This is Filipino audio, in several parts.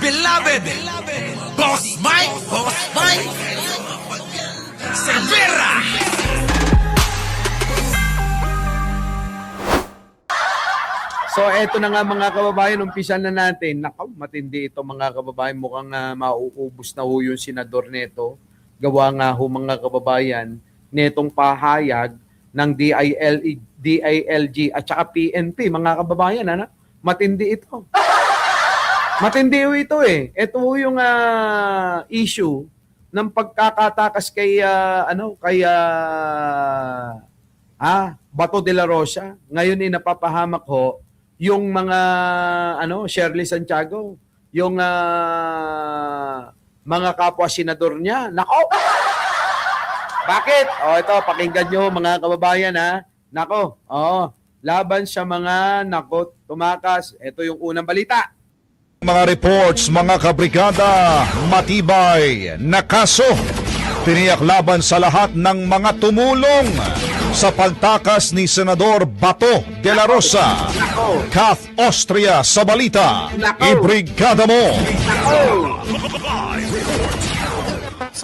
beloved Boss Mike Cervera. So eto na nga mga kababayan, umpisan na natin. Nakaw, matindi ito mga kababayan. Mukhang mauubos na ho yung senador neto. Gawa nga ho mga kababayan, netong pahayag ng DILG at saka PNP mga kababayan. Ano? Matindi ito. Matindi ho ito eh. Ito ho yung issue ng pagkakatakas kay Bato de la Rosa. Ngayon napapahamak ho yung mga Shirley Santiago, yung mga kapwa senador niya. Nako. Bakit? Ito pakinggan niyo mga kababayan ha. Nako. Laban sa mga tumakas. Ito yung unang balita. Mga reports, mga kabrigada, matibay na kaso. Tiniyak laban sa lahat ng mga tumulong sa pagtakas ni Senador Bato de la Rosa. Kath Austria sa balita. Ibrigada mo.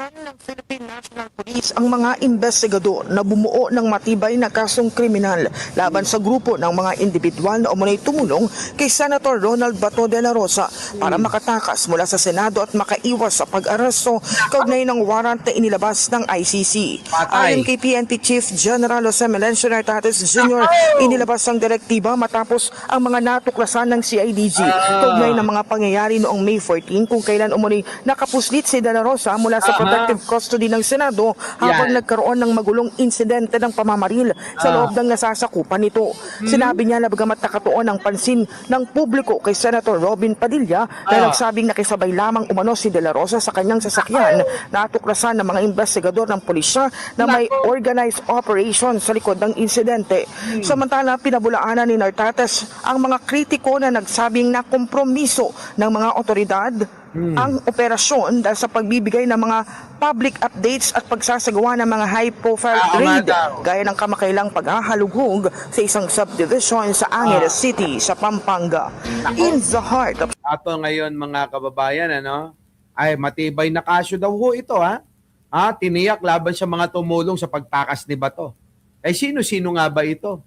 Ng Philippine National Police ang mga investigador na bumuo ng matibay na kasong kriminal laban sa grupo ng mga individual na umunay tumulong kay Senator Ronald Bato de la Rosa para makatakas mula sa Senado at makaiwas sa pag-aresto kaugnay ng warrant na inilabas ng ICC. Ayon kay PNP Chief General Jose Melencio Nartates Jr., inilabas ang direktiba matapos ang mga natuklasan ng CIDG kaugnay ng mga pangyayari noong May 14 kung kailan umunay nakapuslit si de la Rosa mula sa protective custody ng Senado habang nagkaroon ng magulong insidente ng pamamaril sa loob ng nasasakupan nito. Sinabi niya na bagamat nakatuon ang pansin ng publiko kay Senator Robin Padilla na nagsabing nakisabay lamang umano si de la Rosa sa kanyang sasakyan, natuklasan ng mga investigador ng pulisya na may organized operation sa likod ng insidente. Samantala, pinabulaanan ni Nartates ang mga kritiko na nagsabing na kompromiso ng mga otoridad ang operasyon dahil sa pagbibigay ng mga public updates at pagsasagawa ng mga high-profile raid gaya ng kamakailang paghahalughog sa isang subdivision sa Angeles City sa Pampanga. In the heart of... Ato ngayon mga kababayan, ay matibay na kaso daw ho ito tiniyak laban sa mga tumulong sa pagtakas ni Bato. Sino-sino nga ba ito?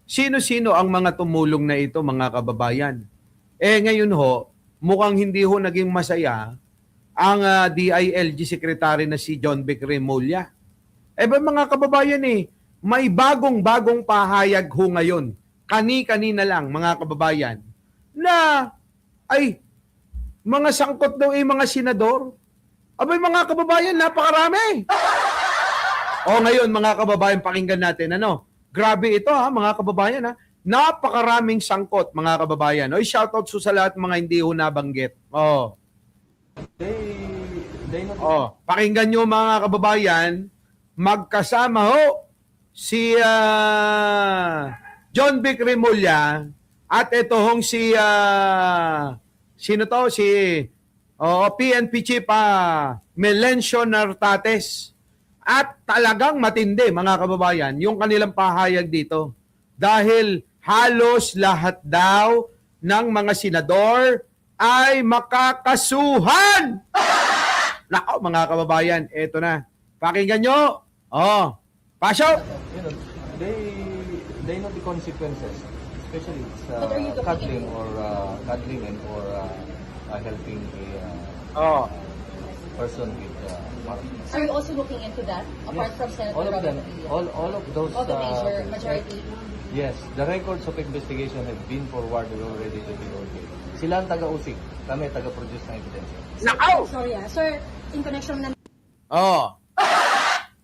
Sino-sino ang mga tumulong na ito mga kababayan? Ngayon ho, mukhang hindi ho naging masaya ang DILG Secretary na si John Vic Remulla. Mga kababayan may bagong pahayag ho ngayon. Kani-kanina lang mga kababayan na mga sangkot daw mga senador. Mga kababayan, napakarami. Ngayon mga kababayan, pakinggan natin Grabe ito mga kababayan Napakaraming sangkot mga kababayan. Shoutout sa lahat mga hindi ho nabanggit. Pakinggan nyo mga kababayan, magkasama ho si John Vic Remulla at ito hong si PNP Chief Melencio Nartates. At talagang matindi mga kababayan yung kanilang pahayag dito. Dahil halos lahat daw ng mga senador ay makakasuhan. Nako mga kababayan, eto na. Pakinggan nyo. Pasok. They know the consequences, especially sa cuddling and helping a person with Are you also looking into that apart from Senator all of them, Robin all of those all the majority? Yes, the records of investigation have been forwarded already to the DOJ. Sila ang taga-usik, kami taga-produce ng evidence. Sorry sir, in connection na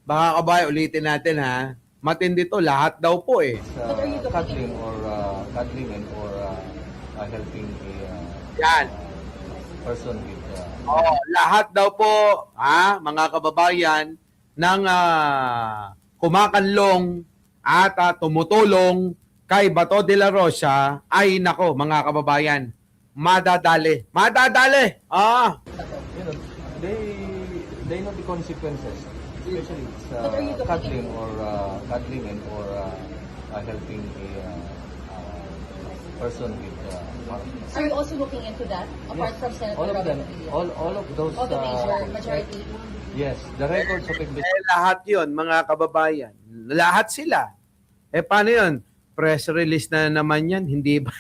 Baka kabay, ulitin natin matindi to, lahat daw po Cuddling and helping a person with lahat daw po mga kababayan ng kumakanlong at tumutulong kay Bato de la Rosa ay nako mga kababayan, madadali. They know the consequences, especially sa cuddling and helping a person with Are you also looking into that, apart from Senator All of Robin them, Padilla? all of those, All the majority. yes, the records of investigation. Lahat yon mga kababayan. Lahat sila. Paano yun? Press release na naman yan, hindi ba?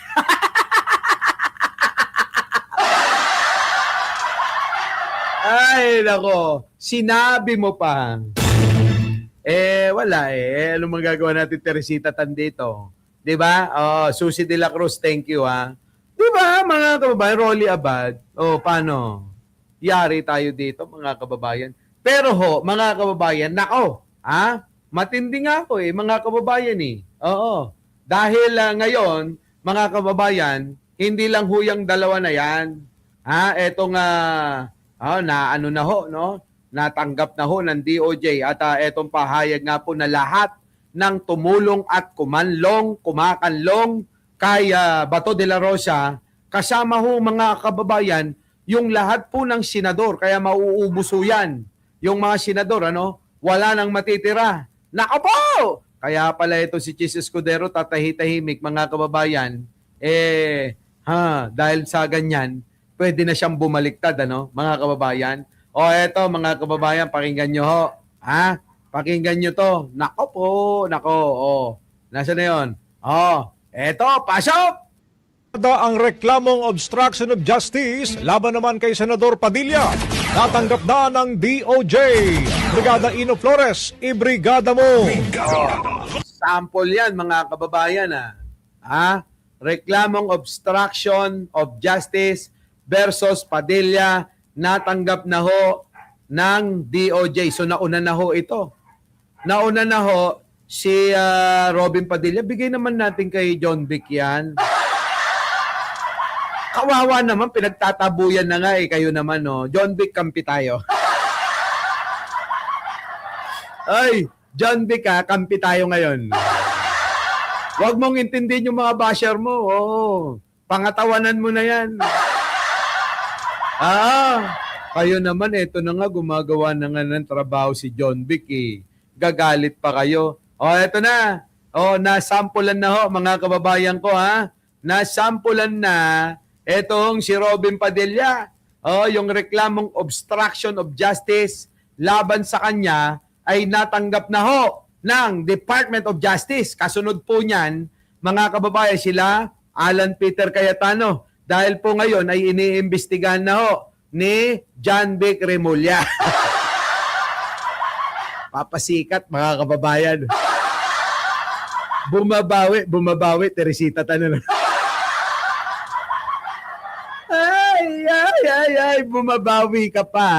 Ay, nako. Sinabi mo pa. Wala eh. Ano magagawa natin, Teresita Tandito? Di ba? Oh, Susie de la Cruz, thank you ha. Di ba, mga kababayan, Rolly Abad? Paano? Yari tayo dito, mga kababayan. Pero mga kababayan, nako, matindi nga ako mga kababayan Oo. Dahil ngayon, mga kababayan, hindi lang huyang dalawa na yan. Etong natanggap na ng DOJ at etong pahayag nga po na lahat ng tumulong at kumakanlong kay Bato de la Rosa, kasama mga kababayan, yung lahat po ng senador, kaya mauubos yan. Yung mga senador, wala nang matitira. Nako po! Kaya pala ito si Chis Escudero, tatahi-tahimik, mga kababayan, dahil sa ganyan, pwede na siyang bumaliktad, mga kababayan. Eto, mga kababayan, pakinggan nyo ho. Pakinggan nyo to. Nako po, nako. Nasaan na yun? Eto, pasok! Ang reklamong obstruction of justice laban naman kay Senador Padilla. Natanggap na ng DOJ. Brigada Ino Flores, ibrigada mo. Sample yan, mga kababayan. Reklamong obstruction of justice versus Padilla, natanggap na ng DOJ. So nauna na ito. Nauna na si Robin Padilla. Bigay naman natin kay John Vic yan. Kawawa naman, pinagtatabuyan na nga kayo naman, John Vic, kampi tayo. Ay, John Vic kampi tayo ngayon. Huwag mong intindihin yung mga basher mo. Pangatawanan mo na yan. Kayo naman, eto na nga, gumagawa na nga ng trabaho si John Vic Gagalit pa kayo. Eto na. Nasampulan na mga kababayan ko Nasampulan na etong si Robin Padilla. Yung reklamong obstruction of justice laban sa kanya ay natanggap na ng Department of Justice. Kasunod po niyan, mga kababayan, sila Alan Peter Cayetano. Dahil po ngayon ay iniimbestigahan na ni John Vic Remulla. Papasikat, mga kababayan. Bumabawi, Teresita Tanong. Ay, bumabawi ka pa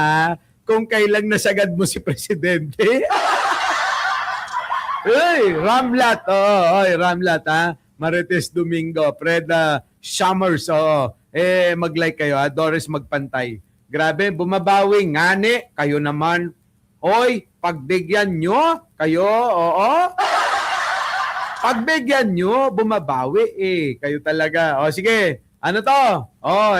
kung kailang nasagad mo si Presidente. Ramlat, Ramlat, Marites Domingo, Fred Summers, mag-like kayo, Doris Magpantay. Grabe, bumabawi, ngani, kayo naman. Pagbigyan nyo, kayo, Pagbigyan nyo, bumabawi kayo talaga. Sige, ano to?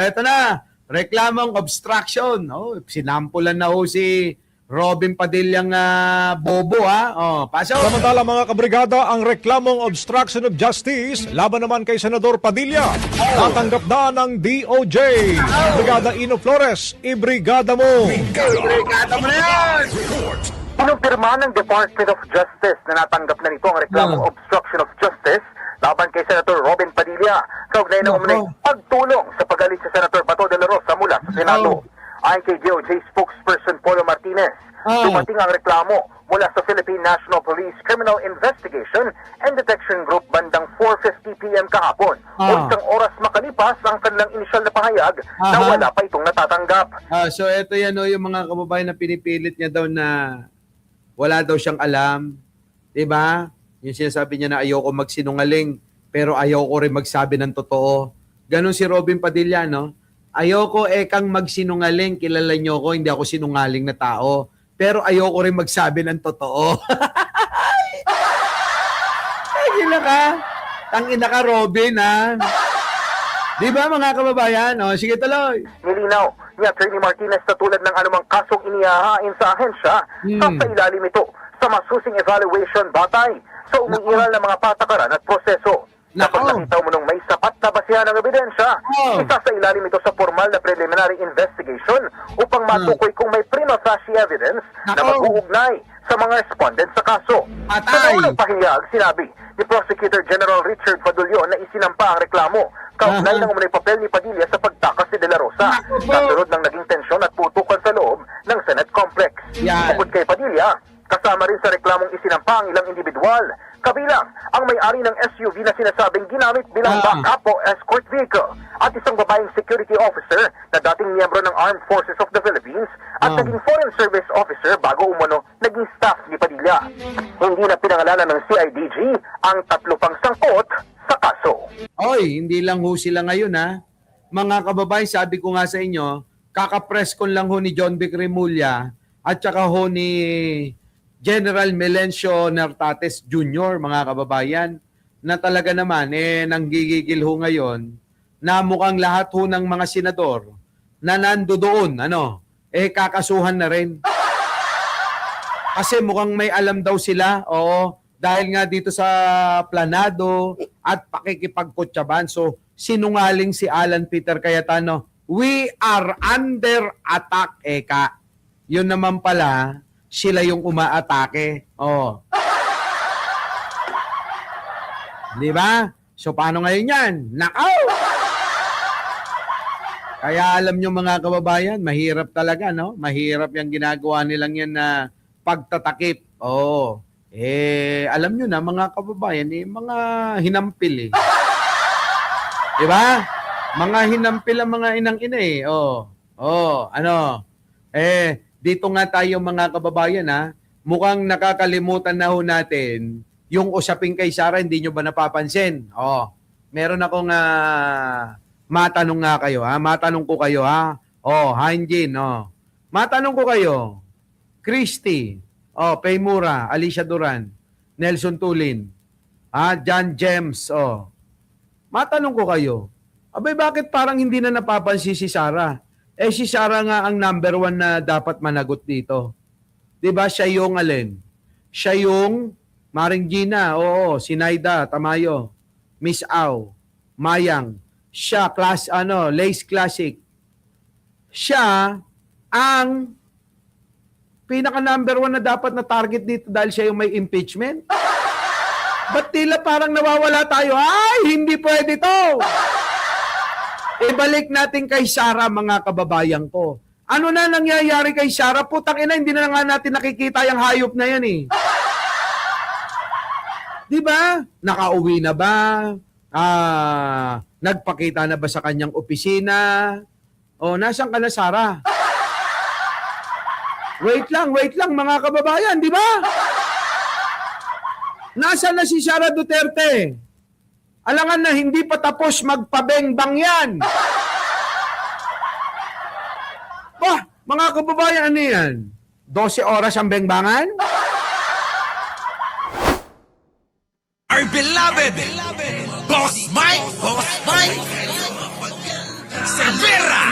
Eto na. Reklamong obstruction. Sinampulan na si Robin Padillang bobo pasok. Samantala mga kabrigada, ang reklamong obstruction of justice laban naman kay Senador Padilla. Natanggap na ng DOJ. Brigada Ino Flores, ibrigada mo. Brigada mo na yan! Pinumpirma ng Department of Justice na natanggap na nito ang reklamong obstruction of justice laban kay Senator Robin Padilla sa ugnay ng umano'y pagtulong sa pagalit sa Senator Bato de la Rosa mula sa Senado. Ayon kay DOJ spokesperson Polo Martinez, dumating ang reklamo mula sa Philippine National Police Criminal Investigation and Detection Group bandang 4:50 p.m. kahapon. O isang oras makalipas ang kanilang inisyal na pahayag na wala pa itong natatanggap. So ito yan yung mga kababayan na pinipilit niya daw na wala daw siyang alam. Diba? Yung sinasabi niya na ayoko magsinungaling, pero ayoko rin magsabi ng totoo. Ganon si Robin Padilla, Ayoko kang magsinungaling, kilala niyo ako, hindi ako sinungaling na tao. Pero ayoko rin magsabi ng totoo. Gila ka. Tangina ka, Robin, Di ba, mga kababayan? Sige, tuloy. Nilinaw ni Attorney Martinez na tulad ng anumang kasong inihahain sa ahensya, sa ilalim ito sa masusing evaluation batay sa umiiral ng mga patakaran at proseso. Kapag nakita mo nung may sapat Nabasehan ng ebidensya, isa sa ilalim ito sa formal na preliminary investigation upang matukoy kung may prima facie evidence na mag-uugnay sa mga respondent sa kaso. Sa unang pahayag, sinabi ni Prosecutor General Richard Fadulio na isinampa ang reklamo kaugnay ng umunay papel ni Padilla sa pagtakas ni De La Rosa kasunod ng naging tensyon at putukan sa loob ng Senate Complex. Bukod kay Padilla, kasama rin sa reklamong isinampa ang ilang individual, kabilang ang may-ari ng SUV na sinasabing ginamit bilang backup o escort vehicle at isang babaeng security officer na dating miyembro ng Armed Forces of the Philippines at naging Foreign Service officer bago umano naging staff ni Padilla. Hindi na pinangalanan ng CIDG ang 3 pang sangkot sa kaso. Oy, hindi lang ho sila ngayon ha. Mga kababayan, sabi ko nga sa inyo, kaka-press con lang ho ni John Vic Remulla at saka ho ni General Melencio Nartates Jr., mga kababayan, na talaga naman, nanggigigil ho ngayon na mukhang lahat ho ng mga senador na nando doon, kakasuhan na rin. Kasi mukhang may alam daw sila, dahil nga dito sa planado at pakikipagkutsaban. So, sinungaling si Alan Peter Cayetano. We are under attack, eka. Yun naman pala, sila yung umaatake. Di ba? So, paano ngayon yan? Nakaw! Kaya alam nyo mga kababayan, mahirap talaga, no? Mahirap yung ginagawa nilang yan na pagtatakip. Alam nyo na mga kababayan, mga hinampil Di ba? Mga hinampil ang mga inang-ina dito nga tayo mga kababayan mukhang nakakalimutan na ho natin yung usaping kay Sara, hindi nyo ba napapansin? Meron akong matanong nga kayo, matanong ko kayo, Hanjin, matanong ko kayo, Christy, Paymura, Alicia Duran, Nelson Tulin, John James, matanong ko kayo, abay bakit parang hindi na napapansin si Sara? Si Sara nga ang number 1 na dapat managot dito. Diba siya yung alin? Siya yung Maring Gina, Sinaida, Tamayo, Miss Au, Mayang, siya, Lace Classic. Siya ang pinaka number 1 na dapat na target dito dahil siya yung may impeachment. Ba't tila parang nawawala tayo? Ay, hindi pwede to! Ibalik natin kay Sara, mga kababayan ko. Ano na nangyayari kay Sara? Putang ina, hindi na nga natin nakikita yung hayop na yan Di ba? Nakauwi na ba? Nagpakita na ba sa kanyang opisina? Nasaan ka na, Sara? Wait lang mga kababayan, di ba? Nasaan na si Sara Duterte? Alangan na hindi pa tapos magpabengbang yan. Mga kababayan, ano yan? 12 oras ang bengbangan? Our beloved Boss Mike Cervera.